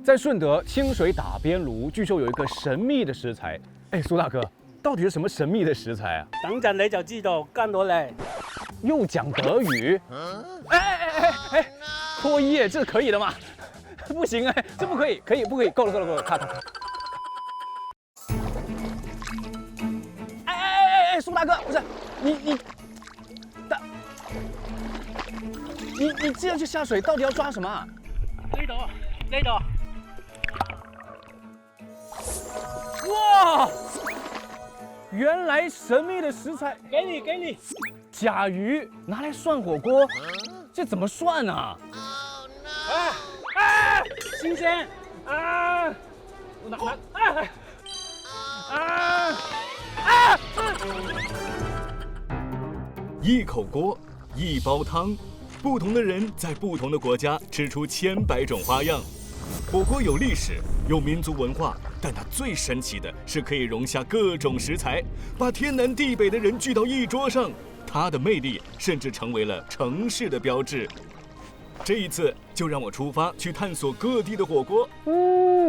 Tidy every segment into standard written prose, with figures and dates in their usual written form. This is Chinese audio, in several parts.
在顺德清水打边炉，据说有一个神秘的食材。哎，苏大哥，到底是什么神秘的食材啊？等陣你就知道，跟我嚟。又讲德语？哎，脱衣，这可以的吗？不行哎，这不可以，不可以，够了，咔。哎，苏大哥，不是你这样去下水，到底要抓什么啊？呢度。哇，原来神秘的食材，給你。甲鱼拿来涮火锅，这怎么涮啊？新鮮啊！一口锅，一煲汤，不同的人在不同的国家吃出千百种花样。火锅有历史，有民族文化，但它最神奇的是可以容下各种食材，把天南地北的人聚到一桌上。它的魅力甚至成为了城市的标志。这一次就让我出发去探索各地的火锅。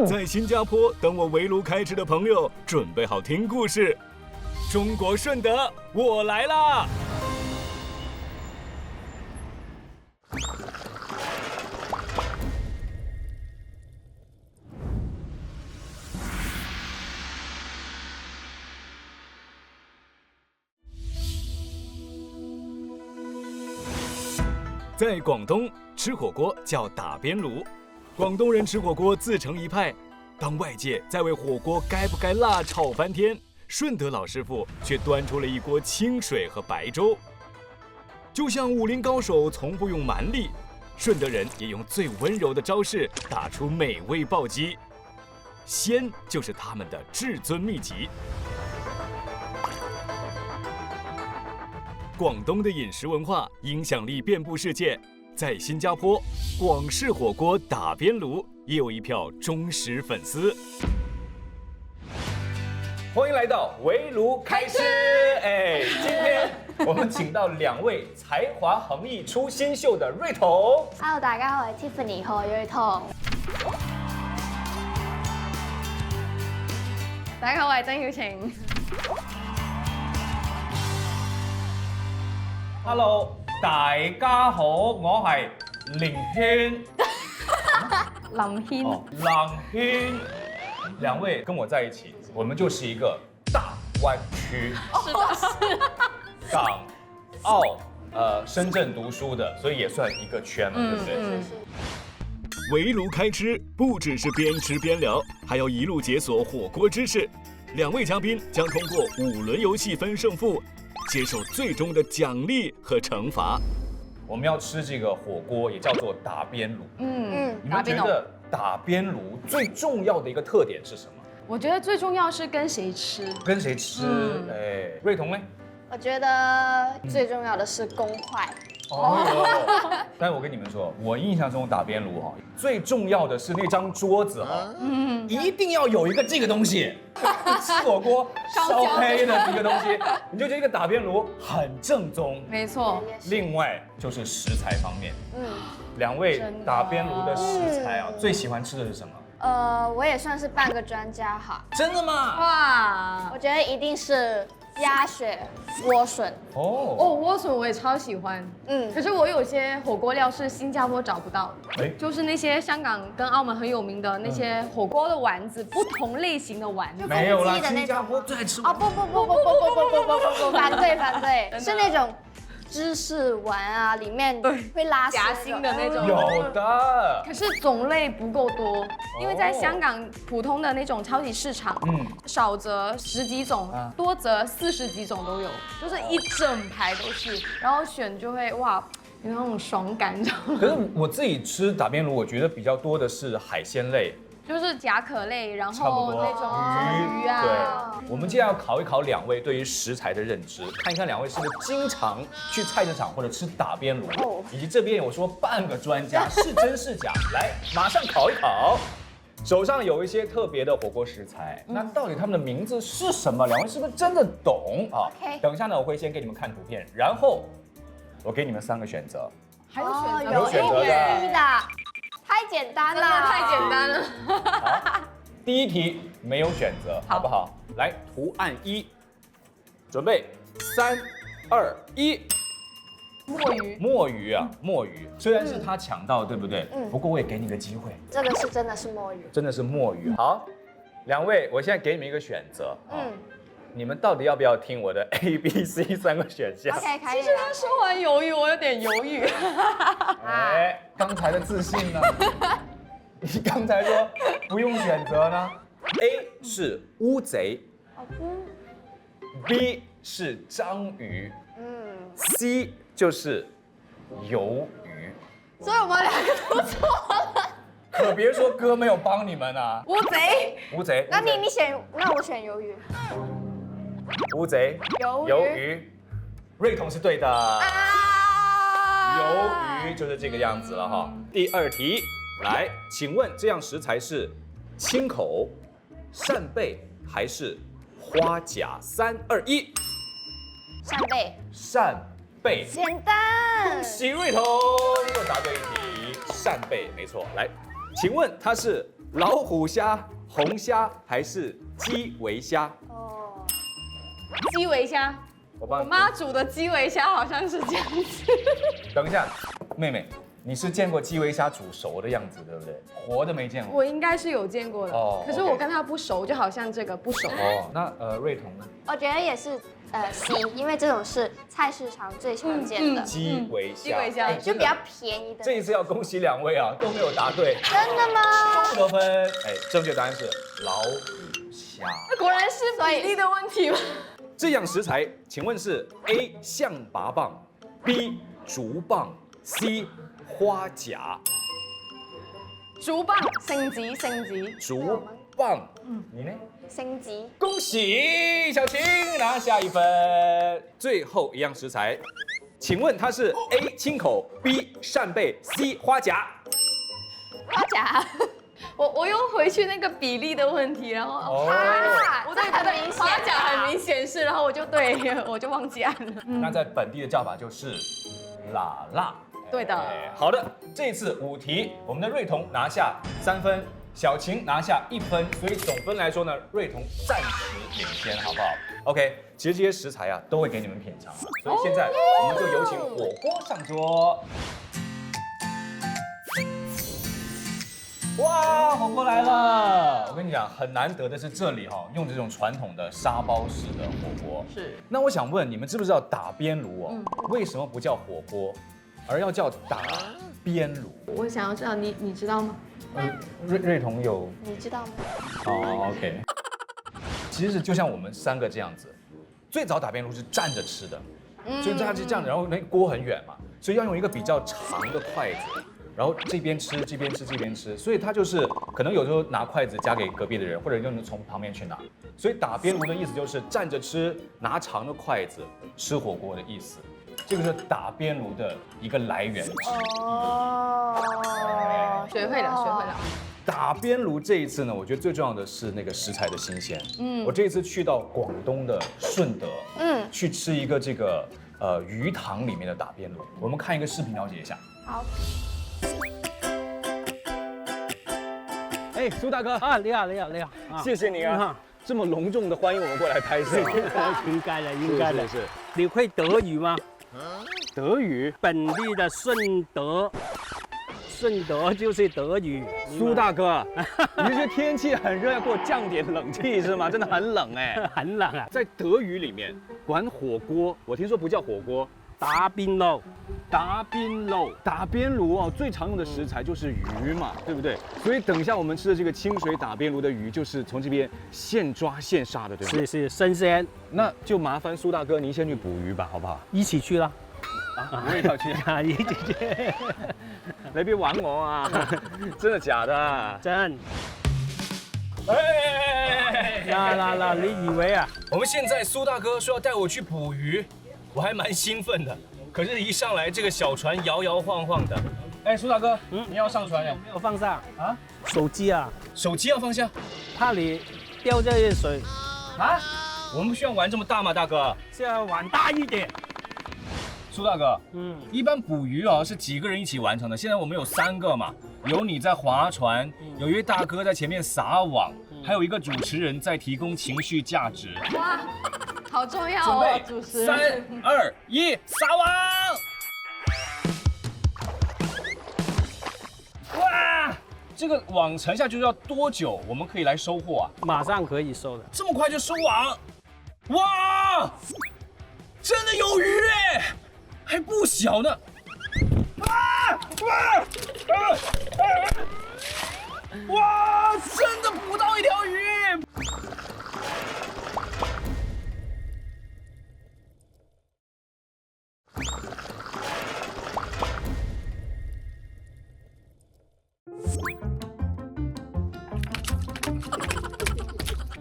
在新加坡等我围炉开吃的朋友，准备好听故事。中国顺德，我来啦！在广东吃火锅叫打边炉，广东人吃火锅自成一派。当外界在为火锅该不该辣吵翻天，顺德老师傅却端出了一锅清水和白粥。就像武林高手从不用蛮力，顺德人也用最温柔的招式打出美味暴击。鲜就是他们的至尊秘籍。广东的饮食文化影响力遍布世界，在新加坡，广式火锅打边炉也有一票忠实粉丝。欢迎来到围炉开吃。哎，今天我们请到2位才华横溢、出新秀的瑞彤。Hello， 大家好，我係 Tiffany 何瑞彤。大家好，我係曾曉晴。Hello， 大家好，我係凌軒。林軒。朗軒，2位跟我在一起，我们就是一个大湾区。是的。港、澳、深圳读书的，所以也算一个圈嘛，对不对？围炉开吃不只是边吃边聊，还要一路解锁火锅知识。2位嘉宾将通过5轮游戏分胜负，接受最终的奖励和惩罚。我们要吃这个火锅，也叫做打边炉。你打边炉。们觉得打边炉最重要的一个特点是什么？我觉得最重要是跟谁吃。跟谁吃？哎，瑞彤呢？我觉得最重要的是公筷。但是我跟你们说，我印象中打边炉最重要的是那张桌子一定要有一个这个东西，吃火锅烧黑的一个东西，你就觉得这个打边炉很正宗。没错。另外就是食材方面，2位打边炉的食材最喜欢吃的是什么？我也算是半个专家哈。真的吗？哇。我觉得一定是鸭血莴笋。莴笋我也超喜欢。可是我有些火锅料是新加坡找不到的，就是那些香港跟澳门很有名的那些火锅的丸子，不同类型的丸子。没有啦，新加坡最爱吃。不，反对，是那种芝士丸啊，里面会拉夹心的那种。有的。可是种类不够多，因为在香港普通的那种超级市场，少则10几种，多则40几种都有，就是一整排都是，然后选就会哇，有那种爽感，你知道吗？可是我自己吃打边炉，我觉得比较多的是海鲜类。就是甲壳类，然后那种鱼啊。对，我们接下来要考一考2位对于食材的认知，看一看2位是不是经常去菜市场或者吃打边炉，以及这边我说半个专家是真是假，来马上考一考。手上有一些特别的火锅食材，那到底它们的名字是什么？2位是不是真的懂啊？等一下呢，我会先给你们看图片，然后我给你们3个选择。还有选择？有选择的。太简简单真的了，太简单了。好，第一题没有选择，好不好？来，图案一，准备，3、2、1。墨鱼，墨鱼啊，墨鱼，虽然是他抢到，对不对？不过我也给你个机会，这个是真的是墨鱼。真的是墨鱼。好，两位，我现在给你们一个选择，你们到底要不要听我的 A、B、C 3个选项？ OK，可以其实他说完鱿鱼，我有点犹豫。哎，刚才的自信呢？你刚才说不用选择呢？A 是乌贼，B 是章鱼，C 就是鱿鱼。所以我们两个都错了。可别说哥没有帮你们啊！乌贼，乌贼，那你选，那我选鱿鱼。乌贼，鱿鱼鱿鱼，瑞彤是对的。啊，鱿鱼就是这个样子了哈。第二题，来，请问这样食材是青口、扇贝还是花甲？3、2、1，扇贝，扇贝。简单。喜瑞彤又答对一题，扇贝没错。来，请问它是老虎虾、红虾还是基围虾？哦，基围虾，我帮你。我妈煮的基围虾好像是这样子。等一下，妹妹，你是见过基围虾煮熟的样子，对不对？活的没见过。我应该是有见过的，哦可是 OK 我跟他不熟，就好像这个不熟。哦，那瑞彤呢？我觉得也是C，因为这种是菜市场最常见的，基围虾。基围虾哎就比较便宜的。这一次要恭喜两位啊，都没有答对，真的吗？不得分。哎，正确答案是老虎虾。果然是比例的问题吗？这样食材，请问是 A 象拔蚌，B 竹蚌，C 花甲。竹蚌升级升级，竹蚌，你呢？升级。恭喜小晴拿下1分。最后一样食材，请问它是 A 青口，B 扇贝，C 花甲。花甲。我又回去那个比例的问题，然后哦我对它的花甲很明显是，然后我就忘记按了。那在本地的叫法就是喇喇。对的哎好的，这次5题，我们的瑞彤拿下3分，小晴拿下1分，所以总分来说呢，瑞彤暂时领先，好不好 ？OK，其实这些食材啊都会给你们品尝了，所以现在我们就有请火锅上桌。哇，火锅来了！我跟你讲，很难得的是这里哈，用这种传统的沙包式的火锅。是。那我想问你们知不知道打边炉哦？为什么不叫火锅，而要叫打边炉？我想要知道你知道吗？瑞彤有你知道吗？哦 ，OK。其实就像我们3个这样子，最早打边炉是站着吃的，所以它是这样，然后那锅很远嘛，所以要用一个比较长的筷子。然后这边吃，这边吃，这边吃，所以他就是可能有时候拿筷子夹给隔壁的人，或者用从旁边去拿。所以打边炉的意思就是站着吃，拿长的筷子吃火锅的意思。这个是打边炉的一个来源之一。哦，学会了，学会了。打边炉这一次呢，我觉得最重要的是那个食材的新鲜。我这一次去到广东的顺德，去吃一个这个鱼塘里面的打边炉。我们看一个视频了解一下。好。哎，苏大哥啊，你好，谢谢你啊，这么隆重的欢迎我们过来拍摄。应该的，应该的。是。你会德语吗？德语？本地的顺德就是德语。苏大哥，你是天气很热，要给我降点冷气是吗？真的很冷哎。很冷啊。在德语里面，管火锅，我听说不叫火锅，打边炉。打边炉，打边炉哦，最常用的食材就是鱼嘛，对不对？所以等一下我们吃的这个清水打边炉的鱼，就是从这边现抓现杀的，对吗？是新鲜。那就麻烦苏大哥您先去捕鱼吧，好不好？一起去啦。我也要去啊，一起去。你别玩我啊！真的假的？真。哎，啦，你以为啊？我们现在苏大哥说要带我去捕鱼，我还蛮兴奋的。可是，一上来这个小船摇摇晃晃的。哎，苏大哥，你要上船呀？没有放上啊？手机啊？手机要放下？怕你掉这些水。啊？我们不需要玩这么大吗，大哥？是要玩大一点。苏大哥，一般捕鱼啊是几个人一起完成的？现在我们有3个嘛，有你在划船，有一位大哥在前面撒网，还有一个主持人在提供情绪价值。哇，好重要准哦，备主持人。 3、2、1，撒网！哇，这个网沉下去要多久？我们可以来收获啊？马上可以收的。这么快就收网？哇，真的有鱼哎，还不小呢！哇，真的捕到一条鱼！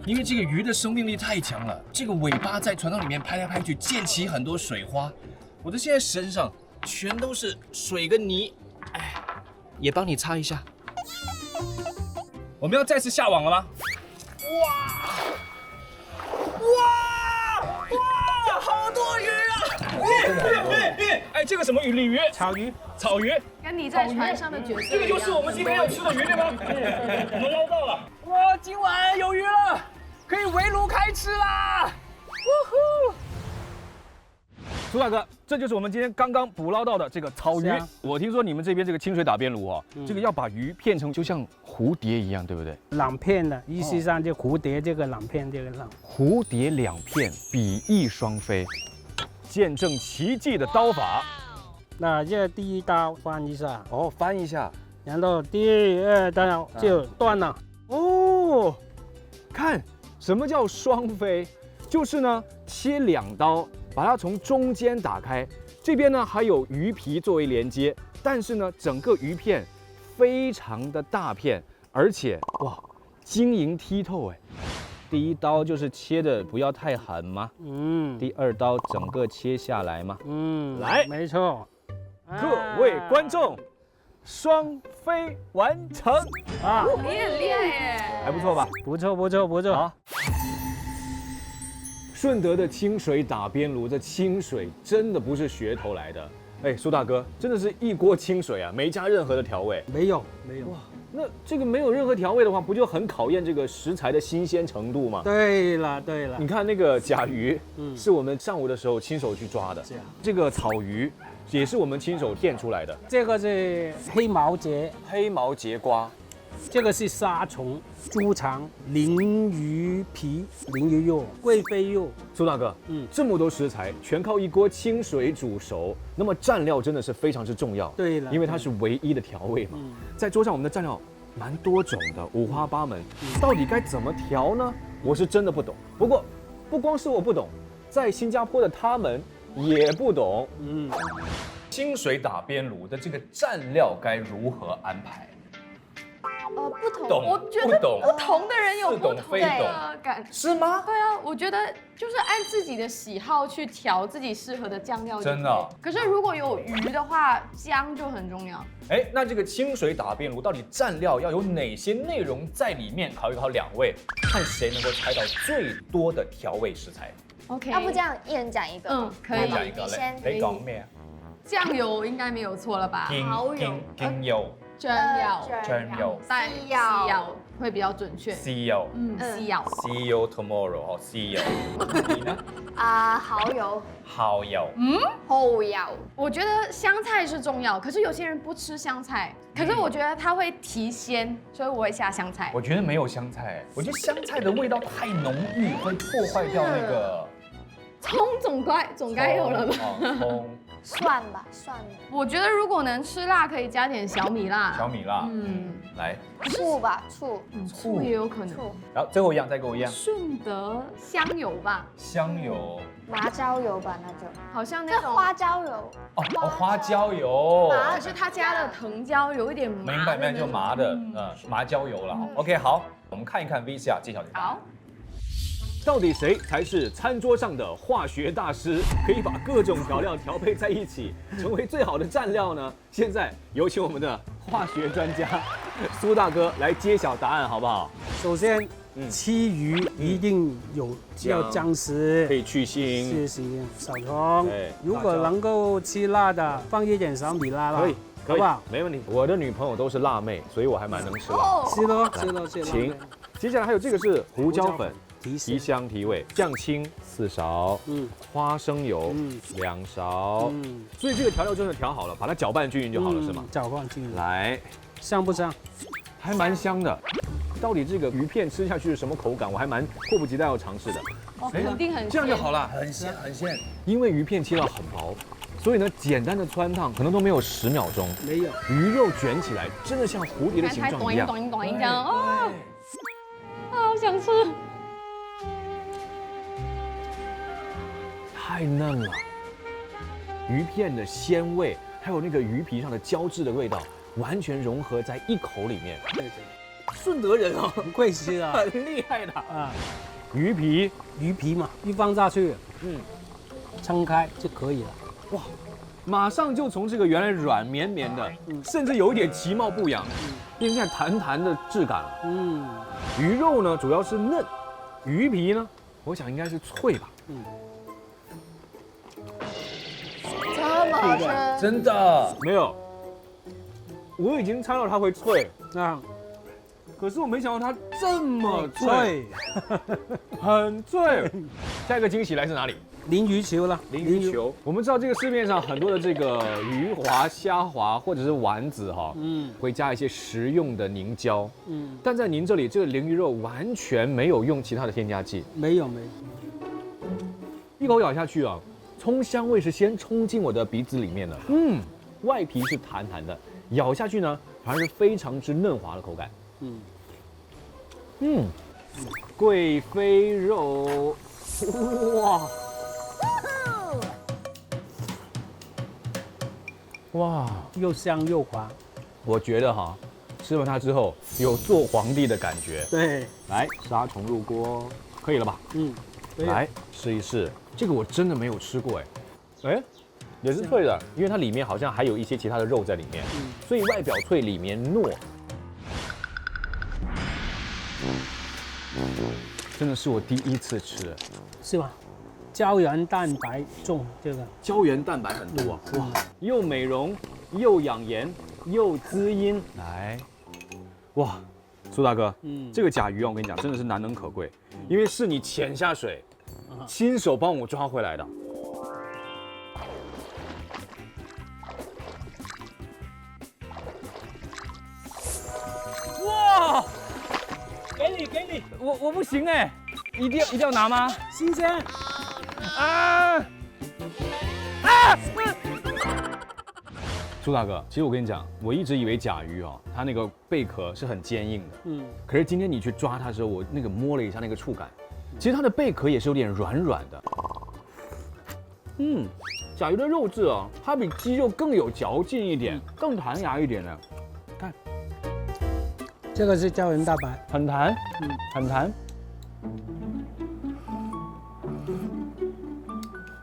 因为这个鱼的生命力太强了，这个尾巴在船舱里面拍来拍去，溅起很多水花。我的现在身上全都是水跟泥，哎，也帮你擦一下。我们要再次下网了吗？哇，好多鱼啊！哎，这个什么鱼？鲤鱼？草鱼。草鱼。跟你在船上的角色一样。这个就是我们今天要吃的鱼，对吗？我们捞到了。哇，今晚有鱼了，可以围炉开吃啦！呜呼！苏大哥，这就是我们今天刚刚捕捞到的这个草鱼。我听说你们这边这个清水打边炉哦，这个要把鱼片成就像蝴蝶一样，对不对？两片的，意思上就蝴蝶这个两片，这个两。蝴蝶2片，比翼双飞，见证奇迹的刀法。那这第一刀翻一下，哦，翻一下，然后第2刀就断了。哦，看什么叫双飞，就是呢切2刀，把它从中间打开，这边呢还有鱼皮作为连接，但是呢整个鱼片非常的大片，而且哇晶莹剔透哎。第1刀就是切的不要太狠嘛，第2刀整个切下来嘛，来，没错。各位观众，双飞完成啊！你很厉害耶，还不错吧？不错不错不错。好。顺德的清水打边炉，这清水真的不是噱头来的。哎，苏大哥，真的是一锅清水啊，没加任何的调味。没有。哇，那这个没有任何调味的话，不就很考验这个食材的新鲜程度吗？对了。你看那个甲鱼，是我们上午的时候亲手去抓的。是啊。这个草鱼也是我们亲手片出来的。这个是黑毛节瓜，这个是沙虫、猪肠、鲮鱼皮、鲮鱼肉、贵妃肉。苏大哥，这么多食材全靠一锅清水煮熟，那么蘸料真的是非常之重要。对了，因为它是唯一的调味嘛。在桌上我们的蘸料蛮多种的，五花八门，到底该怎么调呢？我是真的不懂。不过不光是我不懂，在新加坡的他们也不懂。清水打边炉的这个蘸料该如何安排？不同，懂我觉得不懂不同的人有不同非懂的感，是吗？对啊，我觉得就是按自己的喜好去调自己适合的酱料就可以。真的哦可是如果有鱼的话，姜就很重要。哎，那这个清水打边炉到底蘸料要有哪些内容在里面？考一考2位，看谁能够猜到最多的调味食材。 OK，要不这样一人讲一个？可以。讲一个你先。你講咩？酱油应该没有错了吧？蚝油精油、醬油、醬油、但西油会比较准确。豉油、西油。豉油 tomorrow 哦，豉油。你呢？蚝油、蚝油。蚝油。我觉得香菜是重要，可是有些人不吃香菜，可是我觉得它会提鲜，所以我会下香菜。我觉得没有香菜，我觉得香菜的味道太浓郁，会破坏掉那个。葱总该有了吧？葱。蒜吧，蒜。我觉得如果能吃辣，可以加点小米辣。小米辣。来。醋吧，醋。醋也有可能。然后最后一样，再给我一样。顺德香油吧。香油。麻椒油吧，那就。好像那种花椒油。花椒油。可是他加了藤椒，有一点麻。明白，就麻的，麻椒油了。OK， 好，我们看一看 VCR 揭晓答案。好。到底谁才是餐桌上的化学大师，可以把各种调料调配在一起，成为最好的蘸料呢？现在有请我们的化学专家苏大哥来揭晓答案好不好？首先，吃鱼一定要姜丝，可以去腥。去腥小葱对。如果能够吃辣的，放一点小米辣啦，可以，好不好？没问题。我的女朋友都是辣妹，所以我还蛮能吃辣。吃咯，吃咯，吃咯。请，接下来还有这个是胡椒粉，提提香提味，酱青4勺，花生油2勺，所以这个调料真的调好了，把它搅拌均匀就好了，是吗？搅拌均匀。来，香不香？还蛮香的。到底这个鱼片吃下去是什么口感？我还蛮迫不及待要尝试的。哦，肯定很这样就好了，很鲜很鲜。因为鱼片切到很薄，所以呢，简单的汆烫可能都没有10秒钟。没有。鱼肉卷起来，真的像蝴蝶的形状一样。短一这样哦，好想吃。太嫩了，鱼片的鲜味，还有那个鱼皮上的胶质的味道，完全融合在一口里面。对对。顺德人哦，很会吃啊，很厉害的啊。鱼皮嘛，一放下去，撑开就可以了。哇，马上就从这个原来软绵绵的，甚至有一点其貌不扬，变成现在弹弹的质感了。鱼肉呢主要是嫩，鱼皮呢，我想应该是脆吧。这么好吃，真的没有，我已经猜到它会脆，啊，可是我没想到它这么脆，很脆。下一个惊喜来自哪里？鲮鱼球了，鲮鱼球。我们知道这个市面上很多的这个鱼滑、虾滑或者是丸子哈，会加一些食用的凝胶，但在您这里这个鲮鱼肉完全没有用其他的添加剂，没有。一口咬下去啊，葱香味是先冲进我的鼻子里面的，外皮是弹弹的，咬下去呢反而是非常之嫩滑的口感，贵妃肉，哇，又香又滑。我觉得哈，吃完它之后有做皇帝的感觉。对，来，杀虫入锅，可以了吧？来试一试，这个我真的没有吃过哎，也是脆的，因为它里面好像还有一些其他的肉在里面，所以外表脆，里面糯。真的是我第一次吃，是吧？胶原蛋白重，这个胶原蛋白很多啊，哇，又美容又养颜又滋阴。来，哇，苏大哥，这个甲鱼啊，我跟你讲，真的是难能可贵，因为是你潜下水，亲手帮我抓回来的。哇！给你，我不行哎，一定要拿吗？新鲜苏大哥，其实我跟你讲，我一直以为甲鱼哦，它那个贝壳是很坚硬的，可是今天你去抓它的时候，我那个摸了一下那个触感，其实它的贝壳也是有点软软的。甲鱼的肉质啊，它比鸡肉更有嚼劲一点，更弹牙一点的。看，这个是胶原蛋白，很弹，很弹。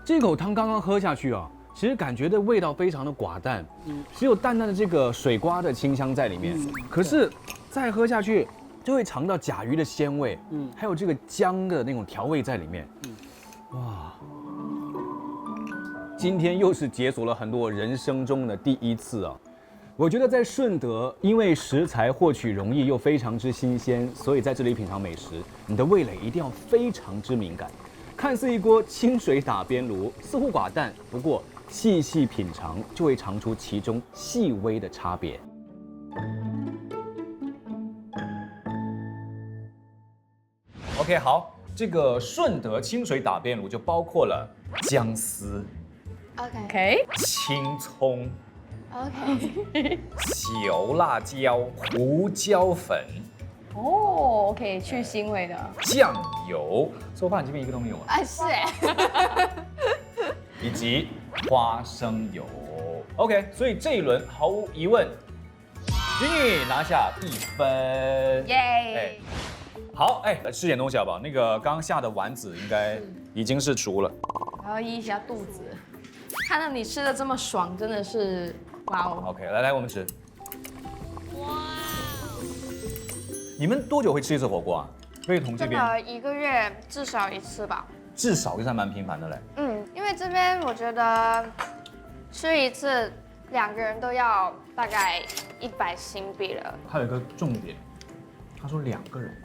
这口汤刚刚喝下去啊，其实感觉的味道非常的寡淡，只有淡淡的这个水瓜的清香在里面。可是再喝下去，就会尝到甲鱼的鲜味，还有这个姜的那种调味在里面。哇！今天又是解锁了很多我人生中的第一次啊！我觉得在顺德，因为食材获取容易又非常之新鲜，所以在这里品尝美食，你的味蕾一定要非常之敏感。看似一锅清水打边炉，似乎寡淡，不过细细品尝就会尝出其中细微的差别。OK， 好，这个顺德清水打边炉就包括了姜丝、 OK，青葱、 OK，小辣椒、胡椒粉、哦，OK， 去腥味的。酱油，说饭这边一个都没有啊，是哎，以及花生油。OK， 所以这一轮毫无疑问，君玉拿下1分。耶！好，来吃点东西好不好？那个刚下的丸子应该已经是熟了。我要医一下肚子。看到你吃的这么爽，真的是哇哦！ OK， 来，我们吃。你们多久会吃一次火锅啊？瑞彤这边真的1个月至少1次吧。至少就算蛮频繁的嘞。因为这边我觉得吃1次2个人都要大概100新币了。还有一个重点，他说2个人。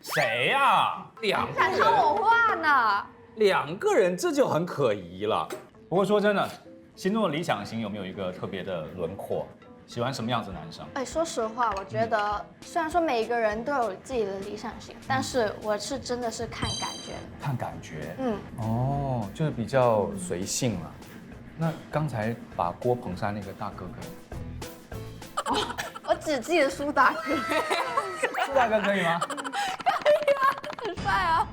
谁呀？2个人？想说我话呢？2个人这就很可疑了。不过说真的，心中的理想型有没有一个特别的轮廓？喜欢什么样子的男生？说实话，我觉得虽然说每一个人都有自己的理想型，但是我是真的是看感觉的。看感觉。哦，就是比较随性了。那刚才把锅捧上那个大哥可以？我只记得苏大哥。苏大哥可以吗？可以啊，很帅啊！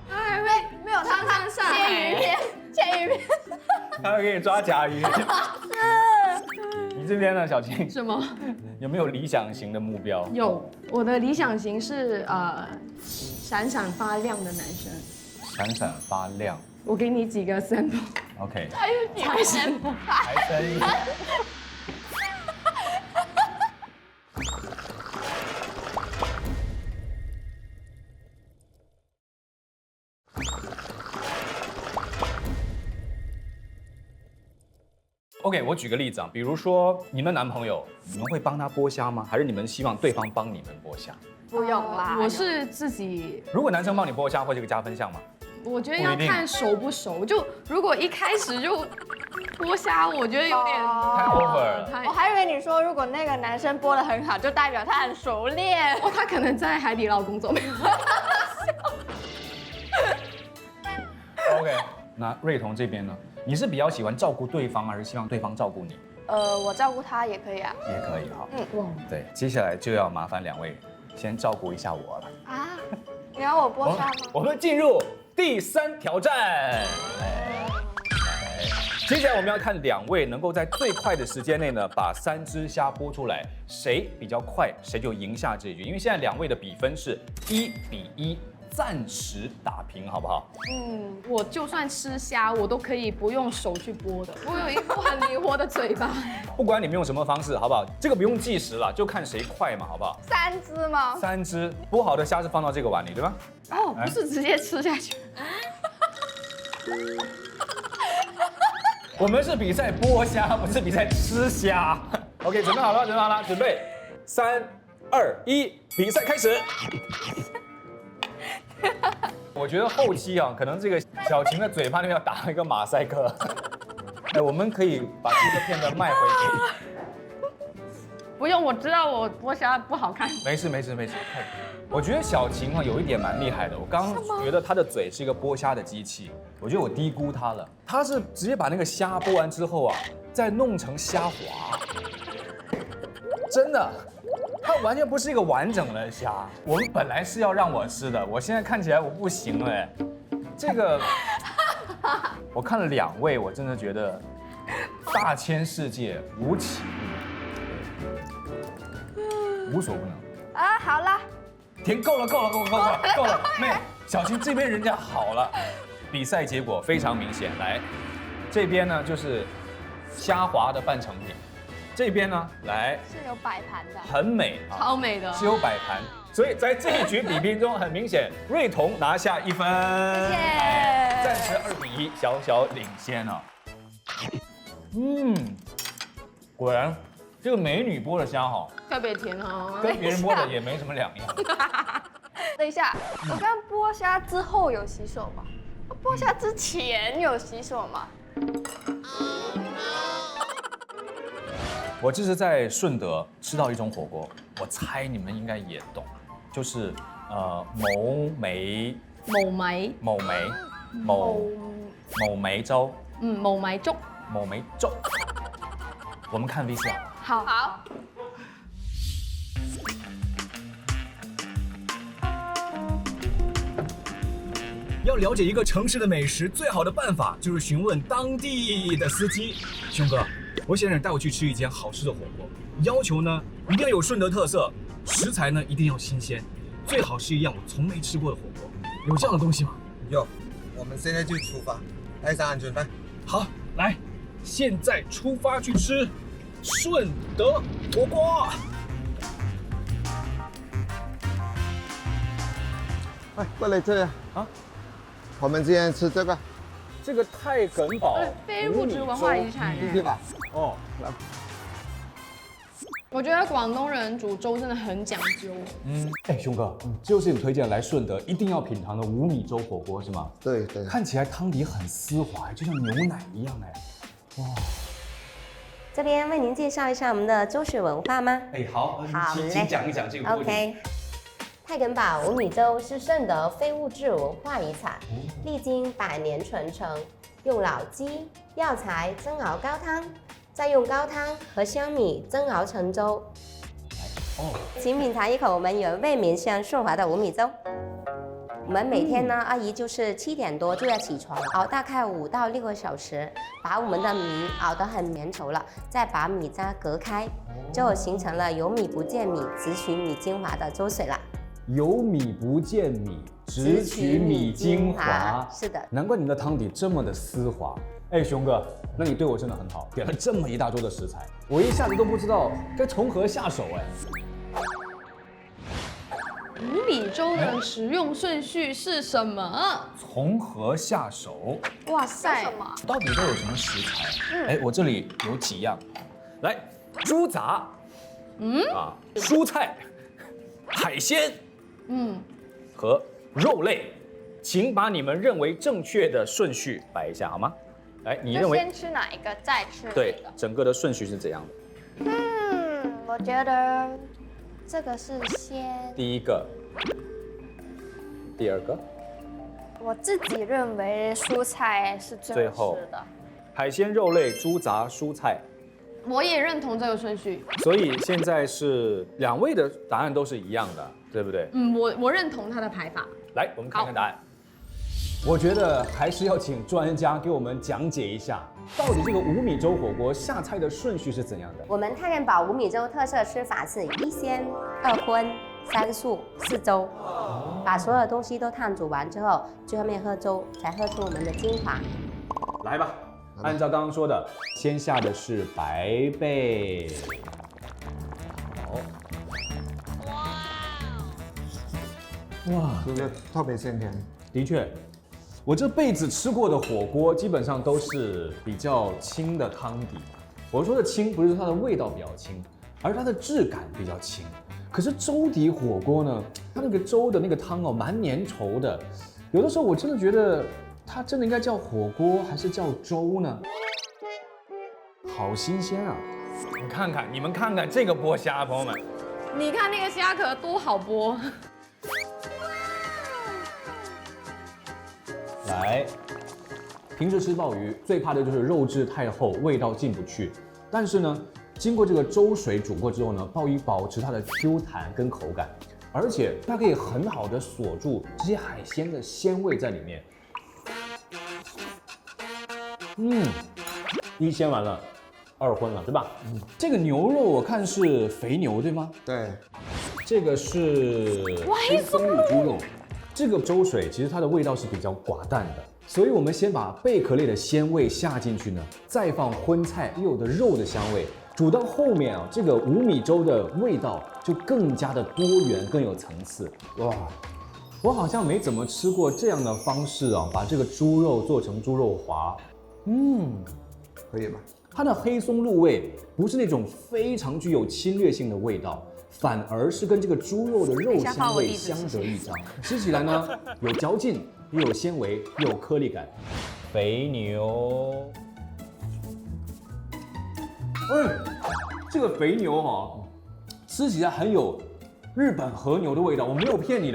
没有他上切鱼片，切鱼片。他会给你抓甲鱼。你这边呢，小青？什么？有没有理想型的目标？有，我的理想型是闪闪发亮的男生。闪闪发亮。我给你几个 sample。OK。还有女生，财神。OK， 我举个例子啊，比如说你们男朋友，你们会帮他剥虾吗？还是你们希望对方帮你们剥虾？不用啦。我是自己，如果男生帮你剥虾，会是个加分项吗？我觉得要看熟不熟。就如果一开始就剥虾，我觉得有点太 over 了。我还以为你说，如果那个男生剥得很好，就代表他很熟练。哦，他可能在海底捞工作。OK， 那瑞彤这边呢？你是比较喜欢照顾对方，还是希望对方照顾你？我照顾他也可以啊。也可以哈。哇，对，接下来就要麻烦2位先照顾一下我了。啊？你要我剥虾吗？我们进入第3挑战。接下来我们要看2位能够在最快的时间内呢，把3只虾剥出来，谁比较快，谁就赢下这一局。因为现在2位的比分是1比1。暂时打平，好不好？我就算吃虾，我都可以不用手去剥的。我有一副很灵活的嘴巴。不管你们用什么方式，好不好？这个不用计时了，就看谁快嘛，好不好？3只吗？3只剥好的虾是放到这个碗里，对吧？哦，不是直接吃下去。我们是比赛剥虾，不是比赛吃虾。OK， 准备好了，准备，3、2、1，比赛开始。我觉得后期啊，可能这个小晴的嘴巴那边要打一个马赛克。我们可以把这个片段卖回去。不用，我知道我剥虾不好看。没事。我觉得小晴啊有一点蛮厉害的，我刚刚觉得她的嘴是一个剥虾的机器，我觉得我低估她了。她是直接把那个虾剥完之后啊，再弄成虾滑，真的。它完全不是一个完整的虾，我们本来是要让我吃的，我现在看起来我不行了哎。这个，我看了2位，我真的觉得大千世界无奇不，无所不能。啊，好了，停，够了，妹，小青这边人家好了。比赛结果非常明显，来，这边呢就是虾滑的半成品。这边呢，来是有摆盘的，很美啊，超美的，是有摆盘，所以在这一局比拼中，很明显，瑞彤拿下1分，暂时2比1，小小领先啊。果然这个美女剥的虾哈，特别甜哦，跟别人剥的也没什么两样。等一下，我刚剥虾之后有洗手吗？剥虾之前有洗手吗？我这是在顺德吃到一种火锅，我猜你们应该也懂，就是某梅粥，某梅粥，某梅粥。我们看 VCR。好。要了解一个城市的美食，最好的办法就是询问当地的司机。兄哥，我想让你带我去吃一间好吃的火锅，要求呢一定要有顺德特色，食材呢一定要新鲜，最好是一样我从没吃过的火锅。有这样的东西吗？有，我们现在就出发，带上安全带。好，来，现在出发去吃顺德火锅。哎，过来这里啊！我们今天吃这个，这个太埂堡非物质文化遗产对吧？哦，我觉得广东人煮粥真的很讲究。哎，熊哥，这就是你推荐来顺德一定要品尝的五米粥火锅是吗？对对。看起来汤底很丝滑，就像牛奶一样哎。哇，这边为您介绍一下我们的粥水文化吗？哎，好，好嘞请讲一讲这个锅底。 OK， 太埂堡五米粥是顺德非物质文化遗产，历经100年传承，用老鸡、药材蒸熬高汤，再用高汤和香米蒸熬成粥。请品尝一口我们原味绵香顺滑的五米粥。我们每天呢，阿姨就是7点多就要起床，熬大概5到6个小时，把我们的米熬得很绵稠了，再把米渣隔开，就形成了有米不见米，只取米精华的粥水了。有米不见米，只取米精华。是的，难怪你们的汤底这么的丝滑。哎，熊哥，那你对我真的很好，点了这么一大桌的食材，我一下子都不知道该从何下手哎。五米粥的食用顺序是什么？从何下手？哇塞，什么？到底都有什么食材？哎，我这里有几样，来，猪杂，蔬菜、海鲜，和肉类，请把你们认为正确的顺序摆一下好吗？来，你认为就先吃哪一个，再吃哪对一个？整个的顺序是怎样的？我觉得这个是先，第一个，第二个，我自己认为蔬菜是最最后好吃的。海鲜、肉类、猪杂、蔬菜。我也认同这个顺序。所以现在是2位的答案都是一样的，对不对？我认同它的排法。来，我们看看答案。我觉得还是要请专家给我们讲解一下，到底这个五米粥火锅下菜的顺序是怎样的？我们太埂堡五米粥特色吃法是1鲜2荤3素4粥，把所有东西都烫煮完之后，最后面喝粥，才喝出我们的精华。来吧，按照刚刚说的，先下的是白贝。好。哇，这个特别鲜甜。的确，我这辈子吃过的火锅基本上都是比较清的汤底。我说的清，不是说它的味道比较清，而是它的质感比较轻。可是粥底火锅呢，它那个粥的那个汤哦，蛮粘稠的。有的时候我真的觉得它真的应该叫火锅还是叫粥呢？好新鲜啊！你们看看这个剥虾，朋友们，你看那个虾壳多好剥。来，平时吃鲍鱼最怕的就是肉质太厚，味道进不去。但是呢，经过这个粥水煮过之后呢，鲍鱼保持它的 Q 弹跟口感，而且它可以很好的锁住这些海鲜的鲜味在里面。1鲜完了，2荤了，对吧？这个牛肉我看是肥牛，对吗？对，这个是黑松露猪肉。这个粥水其实它的味道是比较寡淡的，所以我们先把贝壳类的鲜味下进去呢，再放荤菜又有的肉的香味，煮到后面啊，这个五米粥的味道就更加的多元，更有层次。哇，我好像没怎么吃过这样的方式啊，把这个猪肉做成猪肉滑。可以吧？它的黑松露味不是那种非常具有侵略性的味道，反而是跟这个猪肉的肉香味相得益彰，吃起来呢有嚼劲，又有纤维，又有颗粒感。肥牛，这个肥牛哈，吃起来很有日本和牛的味道，我没有骗你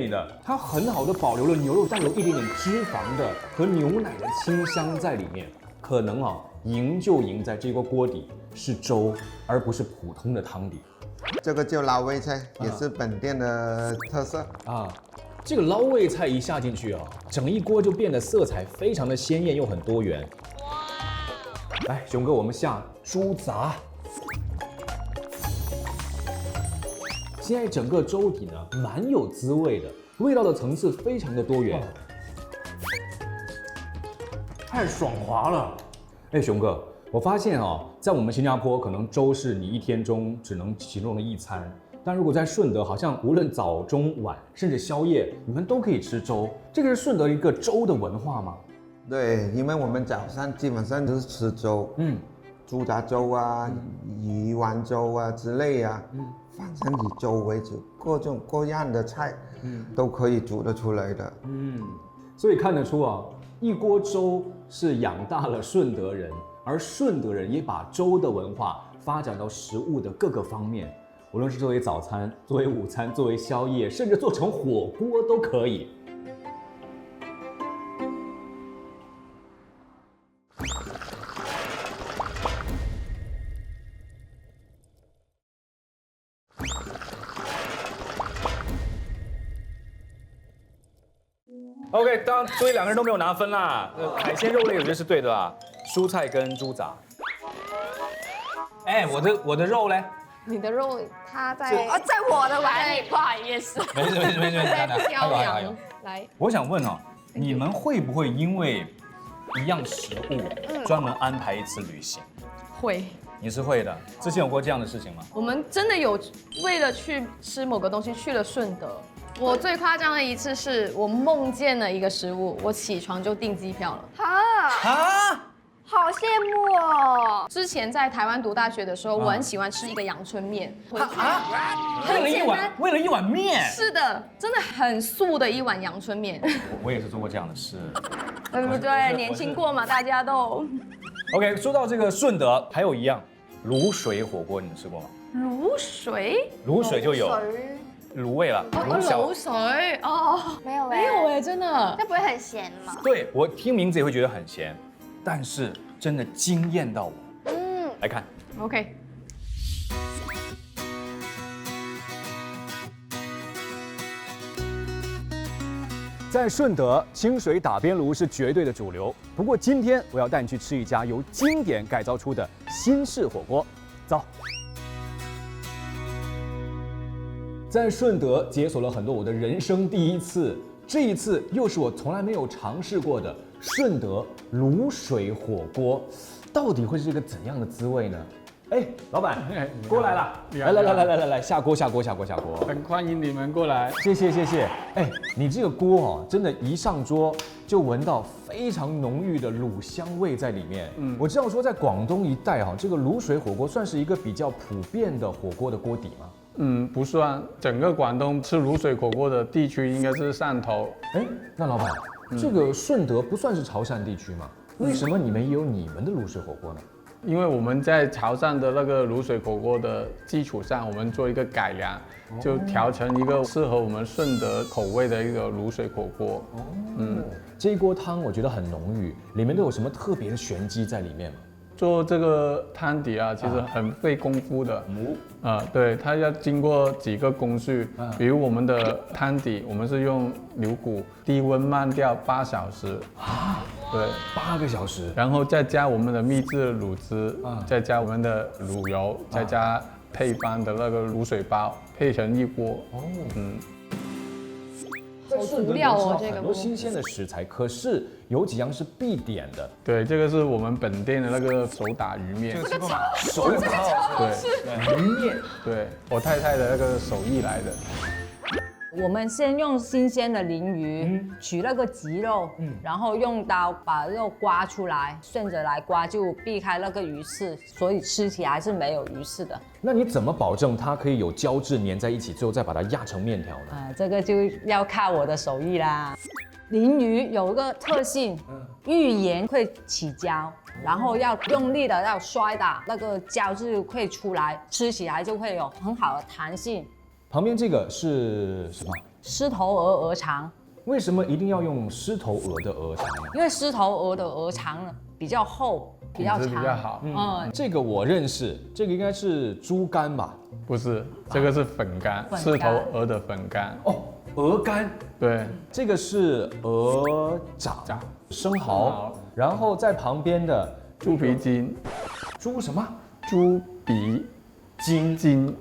的，它很好的保留了牛肉带有一点点脂肪的和牛奶的清香在里面。可能啊，赢就赢在这锅锅底是粥，而不是普通的汤底。这个叫捞味菜，也是本店的特色啊。这个捞味菜一下进去啊，整一锅就变得色彩非常的鲜艳又很多元。来，熊哥，我们下猪杂。现在整个粥底呢，蛮有滋味的，味道的层次非常的多元。太爽滑了！哎，熊哥，我发现哦，在我们新加坡，可能粥是你一天中只能其中的一餐，但如果在顺德，好像无论早中晚，甚至宵夜，你们都可以吃粥。这个是顺德一个粥的文化吗？对，因为我们早上基本上都是吃粥，猪杂粥啊、鱼丸粥啊之类啊，反正以粥为主，各种各样的菜，都可以煮得出来的。所以看得出啊，一锅粥是养大了顺德人，而顺德人也把粥的文化发展到食物的各个方面，无论是作为早餐、作为午餐、作为宵夜，甚至做成火锅都可以。OK， 所以2个人都没有拿分啦。海鲜肉类我觉得是对的啦，蔬菜跟猪杂。哎，我的肉嘞？你的肉它在在我的碗里，不好意思。没事，在飘还有扬。来，我想问哦，你们会不会因为一样食物专门安排一次旅行？会。你是会的。之前有过这样的事情吗？我们真的有为了去吃某个东西去了顺德。我最夸张的一次是我梦见了一个食物，我起床就订机票了。好羡慕哦！之前在台湾读大学的时候，我很喜欢吃一个阳春面。为了一碗面？是的，真的很素的一碗阳春面。我也是做过这样的事，对不对？年轻过嘛，大家都。OK， 说到这个顺德，还有一样卤水火锅，你们吃过吗？卤水？卤水就有卤味了，卤水哦，没有哎，真的。那不会很咸吗？对，我听名字也会觉得很咸，但是真的惊艳到我。来看 ，OK。在顺德，清水打边炉是绝对的主流。不过今天我要带你去吃一家由经典改造出的新式火锅，走。在顺德解锁了很多我的人生第一次，这一次又是我从来没有尝试过的顺德卤水火锅，到底会是一个怎样的滋味呢？哎，老板，锅来了，来，下锅，很欢迎你们过来，谢谢。哎，你这个锅哦，真的，一上桌就闻到非常浓郁的卤香味在里面。我知道说在广东一带哈，这个卤水火锅算是一个比较普遍的火锅的锅底吗？不算，整个广东吃卤水火锅的地区应该是汕头。哎，那老板，这个顺德不算是潮汕地区吗？为什么你们也有你们的卤水火锅呢？因为我们在潮汕的那个卤水火锅的基础上，我们做一个改良，就调成一个适合我们顺德口味的一个卤水火锅。这一锅汤我觉得很浓郁，里面都有什么特别的玄机在里面吗？做这个汤底啊，其实很费功夫的。对，它要经过几个工序，比如我们的汤底，我们是用牛骨低温慢调8小时。对，8个小时，然后再加我们的秘制卤汁，再加我们的卤油，再加配方的那个卤水包，配成一锅。好足料哦，这个很多新鲜的食材，可是有几样是必点的。对，这个是我们本店的那个手打鱼面。这个手打对，鱼面，对我太太的那个手艺来的。我们先用新鲜的鲮鱼取那个脊肉，然后用刀把肉刮出来，顺着来刮就避开那个鱼刺，所以吃起来是没有鱼刺的。那你怎么保证它可以有胶质粘在一起，最后再把它压成面条呢？这个就要靠我的手艺啦。鲮鱼有一个特性，遇盐会起胶，然后要用力的要摔打，那个胶质会出来，吃起来就会有很好的弹性。旁边这个是什么？狮头鹅鹅肠。为什么一定要用狮头鹅的鹅肠呢？因为狮头鹅的鹅肠呢比较厚，比较长，比较好。这个我认识，这个应该是猪肝吧？不是，这个是粉干，狮头鹅的粉干。哦，鹅肝。对，这个是鹅掌、生蚝，然后在旁边的猪皮筋。猪什么？猪鼻筋。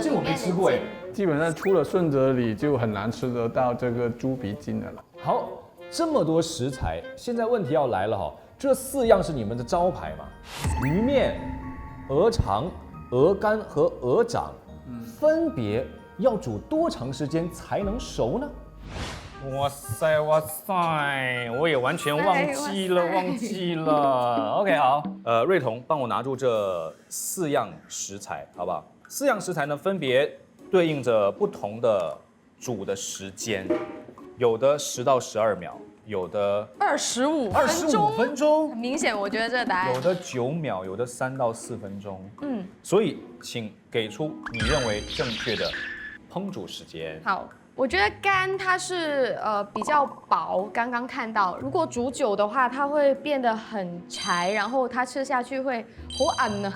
这我没吃过哎。基本上出了顺德里就很难吃得到这个猪鼻筋的了。好，这么多食材，现在问题要来了哈，这4样是你们的招牌嘛？鱼面、鹅肠、鹅肝和鹅掌，分别要煮多长时间才能熟呢？哇塞哇塞，我也完全忘记了。OK， 好，瑞彤帮我拿住这4样食材，好不好？4样食材呢，分别对应着不同的煮的时间，有的10到12秒，有的25分钟很，明显，我觉得这个答案有的9秒，有的3到4分钟。所以请给出你认为正确的烹煮时间。好。我觉得肝它是比较薄，刚刚看到，如果煮久的话，它会变得很柴，然后它吃下去会好暗呢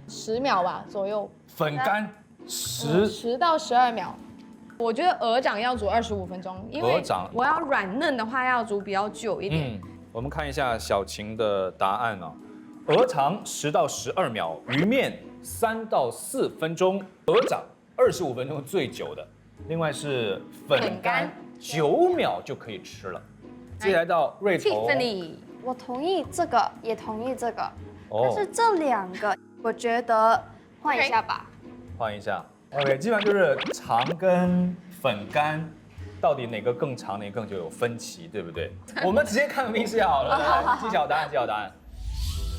，10秒吧左右。粉干10到12秒。我觉得鹅掌要煮25分钟，因为我要软嫩的话要煮比较久一点。我们看一下小晴的答案哦，鹅肠10到12秒，鱼面3到4分钟，鹅掌25分钟最久的。另外是粉干9秒就可以吃了。接下来到瑞彤，我同意这个，也同意这个，但是这2个我觉得换一下吧。换一下 ，OK， 基本上就是肠跟粉干，到底哪个更长，哪个更久有分歧，对不对？我们直接看明示好了，来揭晓答案，揭晓答案。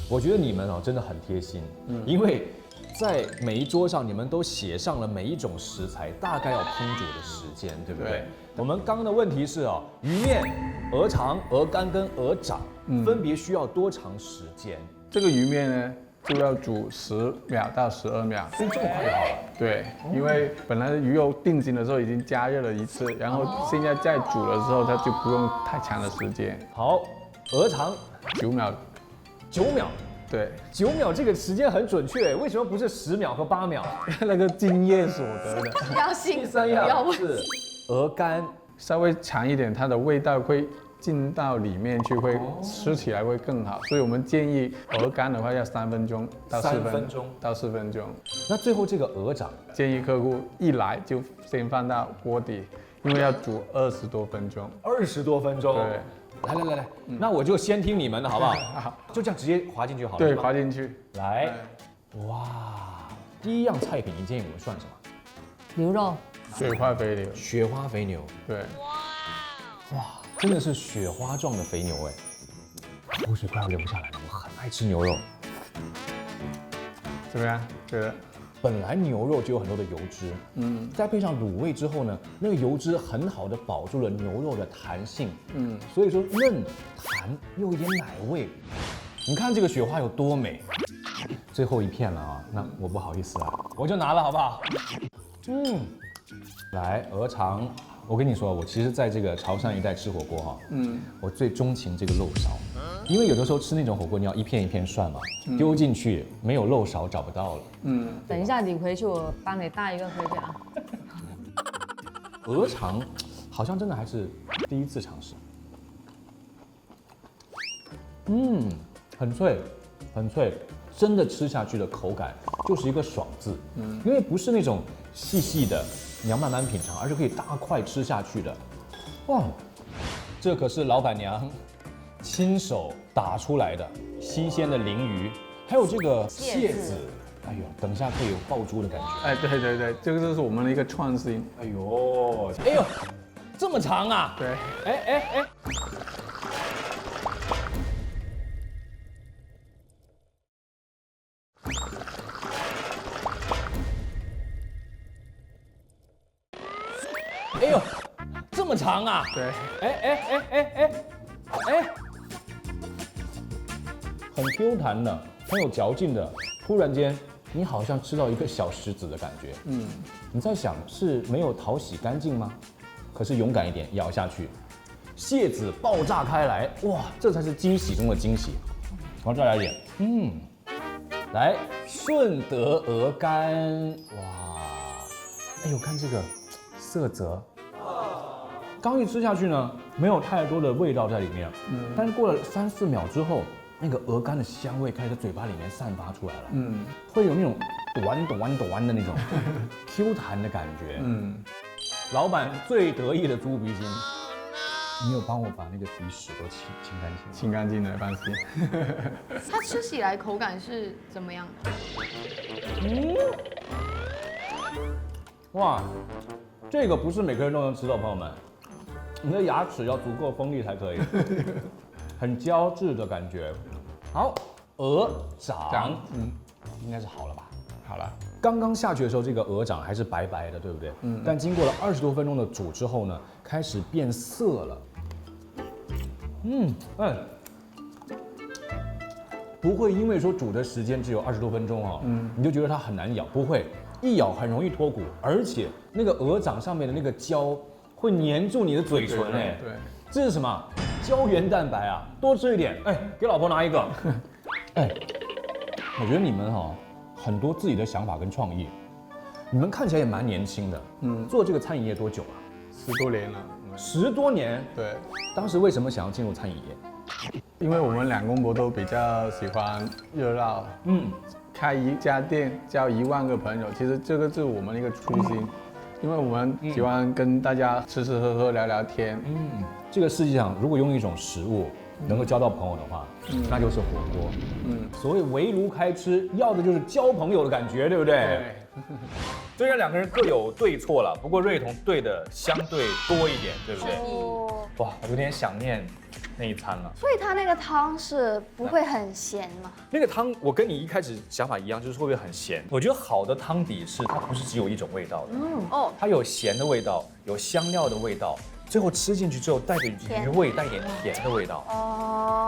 我觉得你们真的很贴心，因为在每一桌上你们都写上了每一种食材大概要烹煮的时间，对不对？对。我们刚刚的问题是鱼面、鹅肠、鹅肝跟鹅掌分别需要多长时间？这个鱼面呢，就要煮10秒到12秒，所以这么快就好了。对，因为本来鱼肉定型的时候已经加热了一次，然后现在再煮的时候，它就不用太长的时间。好，鹅肠9秒，9秒。对，9秒这个时间很准确，为什么不是10秒和8秒？那个经验所得的。不要信。第3样是鹅肝，稍微长一点，它的味道会进到里面去，会吃起来会更好。所以我们建议鹅肝的话要3分钟到4分钟。那最后这个鹅掌，建议客户一来就先放到锅底，因为要煮20多分钟。20多分钟。对。来，那我就先听你们的好不好？就这样直接滑进去好了。对，滑进去。来，哇，第1样菜品，你建议我们涮什么？牛肉。雪花肥牛。雪花肥牛。对。哇，真的是雪花状的肥牛哎，口水快要流下来了。我很爱吃牛肉。怎么样？觉得？本来牛肉就有很多的油脂，再配上卤味之后呢，那个油脂很好的保住了牛肉的弹性，所以说嫩弹又有一点奶味。你看这个雪花有多美，最后一片了啊，那我不好意思啊，我就拿了好不好？来鹅肠，我跟你说，我其实在这个潮汕一带吃火锅哈，我最钟情这个肉勺。因为有的时候吃那种火锅，你要一片一片涮嘛，丢进去没有肉勺找不到了。等一下你回去我帮你带一个回家。鹅肠好像真的还是第一次尝试。很脆，很脆，真的吃下去的口感就是一个爽字。因为不是那种细细的，你要慢慢品尝，而是可以大块吃下去的。哇，这可是老板娘亲手打出来的新鲜的鲮鱼，还有这个蟹子，哎呦，等一下可以有爆珠的感觉。哎，对，这个就是我们的一个创新。哎呦，这么长啊？对。哎。哎呦，这么长啊？对。哎，很 Q 弹的，很有嚼劲的。突然间，你好像吃到一个小石子的感觉。你在想是没有淘洗干净吗？可是勇敢一点，咬下去，蟹子爆炸开来，哇，这才是惊喜中的惊喜。我再来一点，来顺德鹅肝，哇，哎呦，看这个色泽。刚一吃下去呢，没有太多的味道在里面，但是过了3、4秒之后，那个鹅肝的香味开始在嘴巴里面散发出来了，会有那种短的那种 Q 弹的感觉，老板最得意的猪鼻筋，你有帮我把那个鼻屎都清干净？清干净的，放心。它吃起来口感是怎么样的？哇，这个不是每个人都能吃的，朋友们，你的牙齿要足够锋利才可以，很胶质的感觉。好，鹅掌，应该是好了吧？好了，刚刚下去的时候，这个鹅掌还是白白的，对不对？但经过了20多分钟的煮之后呢，开始变色了。不会因为说煮的时间只有20多分钟哦，你就觉得它很难咬，不会，一咬很容易脱骨，而且那个鹅掌上面的那个胶会粘住你的嘴唇，哎，对，这是什么？胶原蛋白啊，多吃一点，哎，给老婆拿一个。哎，我觉得你们很多自己的想法跟创意，你们看起来也蛮年轻的，做这个餐饮业多久啊10多年了。 10多年。对，当时为什么想要进入餐饮业？因为我们两公婆都比较喜欢热闹，开一家店交1万个朋友，其实这个是我们的一个初心，因为我们喜欢跟大家吃吃喝喝聊聊天。这个世界上如果用一种食物能够交到朋友的话，那就是火锅。所谓围炉开吃，要的就是交朋友的感觉，对不对？对。虽然两个人各有对错了，不过瑞彤对的相对多一点，对不对？哦，哇，我有点想念那一餐了。所以它那个汤是不会很咸吗？那个汤，我跟你一开始想法一样，就是会不会很咸？我觉得好的汤底是它不是只有一种味道的，它有咸的味道，有香料的味道，最后吃进去之后带着鱼味，带一点甜的味道，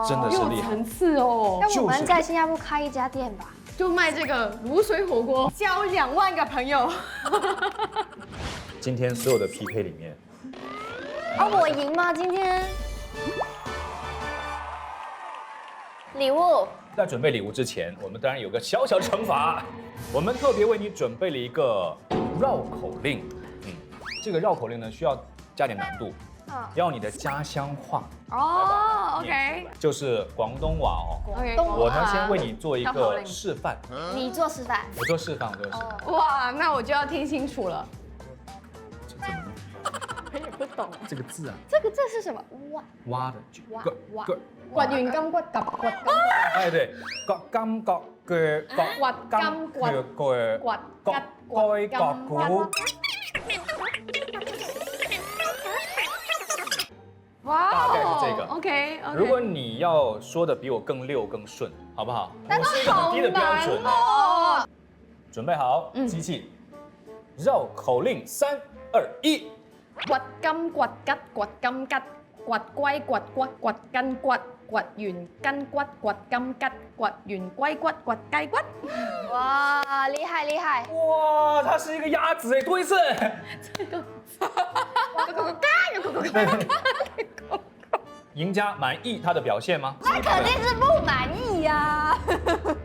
真的是厉害。有层次哦。那我们在新加坡开一家店吧。就卖这个卤水火锅，交2万个朋友。今天所有的 PK 里面，我赢吗？今天礼物在准备礼物之前，我们当然有个小小的惩罚，我们特别为你准备了一个绕口令。这个绕口令呢需要加点难度，要你的家乡话。哦 ，OK， 就是广东话哦。OK， 我呢先为你做一个示范，你做示范，我做示范，我做示范。哇，那我就要听清楚了。我也不懂这个字啊，这是什么？蛙的刮完金骨夾刮金骨。哎对，割金角嘅刮金骨嘅刮該割股。哇，大概是这个 OK。如果你要说的比我更溜更顺，好不好？但是我是一个很低的标准哦。准备好，机器，绕口令3、2、1。刮金刮吉刮金吉，刮龜刮骨刮筋骨，刮完筋骨刮金吉，刮完龜骨刮雞骨。哇，厉害厉害！哇，它是一个鸭子哎，多一次。赢家满意他的表现吗？那肯定是不满意呀。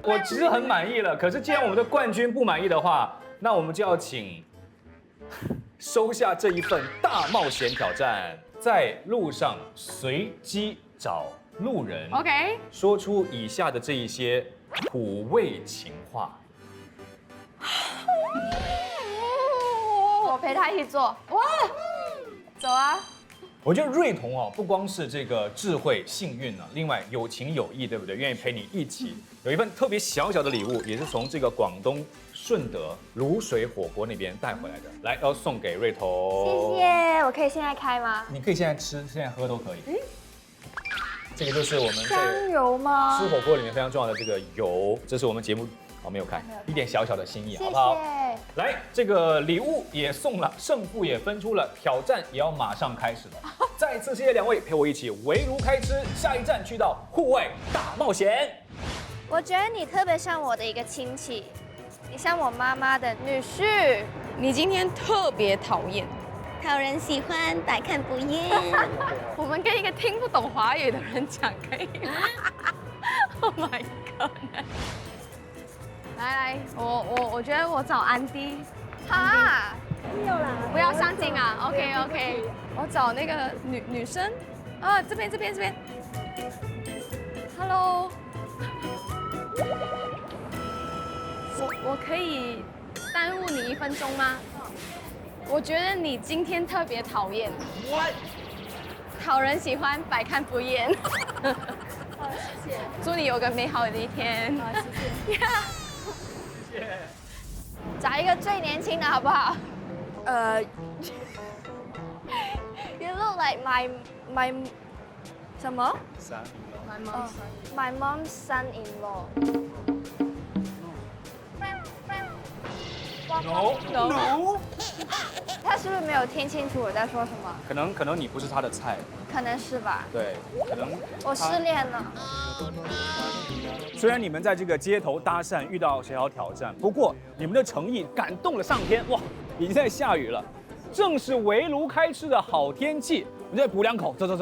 我其实很满意了，可是既然我们的冠军不满意的话，那我们就要请收下这一份大冒险挑战，在路上随机找路人 OK， 说出以下的这一些土味情话。我陪他一起做。哇，走啊！我觉得瑞彤哦，不光是这个智慧、幸运呢，另外有情有义，对不对？愿意陪你一起，有一份特别小小的礼物，也是从这个广东顺德卤水火锅那边带回来的，来要送给瑞彤。谢谢，我可以现在开吗？你可以现在吃，现在喝都可以。这个就是我们香在油吗？吃火锅里面非常重要的这个油，这是我们节目没有看，一点小小的心意，好不好？来，这个礼物也送了，胜负也分出了，挑战也要马上开始了。再次谢谢两位陪我一起围炉开吃，下一站去到户外大冒险。我觉得你特别像我的一个亲戚，你像我妈妈的女婿。你今天特别讨厌，讨人喜欢，百看不厌。我们跟一个听不懂华语的人讲可以吗？Oh my god！ 来，我觉得我找安迪。哈，没有啦，不要上镜啊。OK， 我找那个女生。啊，这边。Hello， 我可以耽误你1分钟吗？我觉得你今天特别讨厌。What？ 讨人喜欢，百看不厌。谢谢。祝你有个美好的一天。好，谢谢。找一个最年轻的好不好？ You look like my 什么 ？My mom's son-in-law。No，他是不是没有听清楚我在说什么？可能你不是他的菜，可能是吧。对，可能我失恋了。虽然你们在这个街头搭讪遇到小小挑战，不过你们的诚意感动了上天。哇，已经在下雨了，正是围炉开吃的好天气。我们再补2口，走。走。